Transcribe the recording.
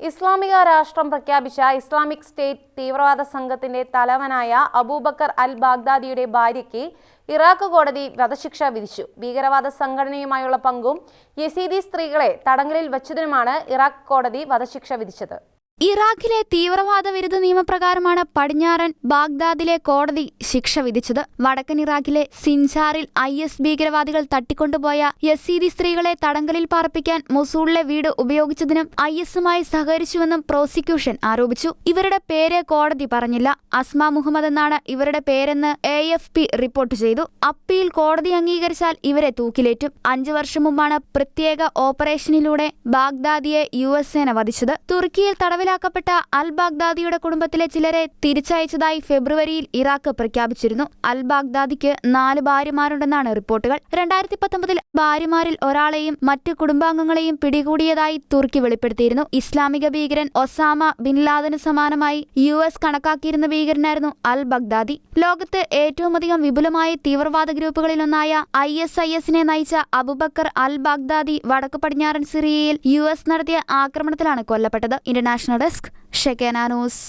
ഇസ്ലാമിക രാഷ്ട്രം പ്രഖ്യാപിച്ച ഇസ്ലാമിക് സ്റ്റേറ്റ് തീവ്രവാദ സംഘത്തിന്റെ തലവനായ അബൂബക്കർ അൽ ബാഗ്ദാദിയുടെ ഭാര്യയ്ക്ക് ഇറാഖ് കോടതി വധശിക്ഷ വിധിച്ചു. ഭീകരവാദ സംഘടനയുമായുള്ള പങ്കും യസീദി സ്ത്രീകളെ തടങ്കലിൽ വച്ചതിനുമാണ് ഇറാഖ് കോടതി വധശിക്ഷ വിധിച്ചത്. ഇറാഖിലെ തീവ്രവാദ വിരുദ്ധ നിയമപ്രകാരമാണ് പടിഞ്ഞാറൻ ബാഗ്ദാദിലെ കോടതി ശിക്ഷ വിധിച്ചത്. വടക്കൻ ഇറാഖിലെ സിൻജാറിൽ IS ഭീകരവാദികൾ തട്ടിക്കൊണ്ടുപോയ യസീദി സ്ത്രീകളെ തടങ്കലിൽ പാർപ്പിക്കാൻ മൊസൂളിലെ വീട് ഉപയോഗിച്ചതിനും ISുമായി സഹകരിച്ചുവെന്നും പ്രോസിക്യൂഷൻ ആരോപിച്ചു. ഇവരുടെ പേര് കോടതി പറഞ്ഞില്ല. അസ്മ മുഹമ്മദ് എന്നാണ് ഇവരുടെ പേരെന്ന് AFP റിപ്പോർട്ട് ചെയ്തു. അപ്പീൽ കോടതി അംഗീകരിച്ചാൽ ഇവരെ തൂക്കിലേറ്റും. 5 വർഷം മുമ്പാണ് പ്രത്യേക ഓപ്പറേഷനിലൂടെ ബാഗ്ദാദിയെ US സേന വധിച്ചത്. തുർക്കിയിൽ തടവിലാക്കപ്പെട്ട അൽ ബാഗ്ദാദിയുടെ കുടുംബത്തിലെ ചിലരെ തിരിച്ചയച്ചതായി ഫെബ്രുവരിയിൽ ഇറാഖ് പ്രഖ്യാപിച്ചിരുന്നു. അൽ ബാഗ്ദാദിക്ക് 4 ഭാര്യമാരുണ്ടെന്നാണ് റിപ്പോർട്ടുകൾ. 2019 ഭാര്യമാരിൽ ഒരാളെയും മറ്റ് കുടുംബാംഗങ്ങളെയും പിടികൂടിയതായി തുർക്കി വെളിപ്പെടുത്തിയിരുന്നു. ഇസ്ലാമിക ഭീകരൻ ഒസാമ ബിൻ ലാദന് സമാനമായി US കണക്കാക്കിയിരുന്ന ഭീകരനായിരുന്നു അൽ ബാഗ്ദാദി. ലോകത്ത് ഏറ്റവുമധികം വിപുലമായ തീവ്രവാദ ഗ്രൂപ്പുകളിലൊന്നായ ISISനെ നയിച്ച അബൂബക്കർ അൽ ബാഗ്ദാദി വടക്കു പടിഞ്ഞാറൻ സിറിയയിൽ US നടത്തിയ ആക്രമണത്തിലാണ് കൊല്ലപ്പെട്ടത്. ഇന്റർനാഷണൽ ഡെസ്ക് ഷെക്കേന ന്യൂസ്.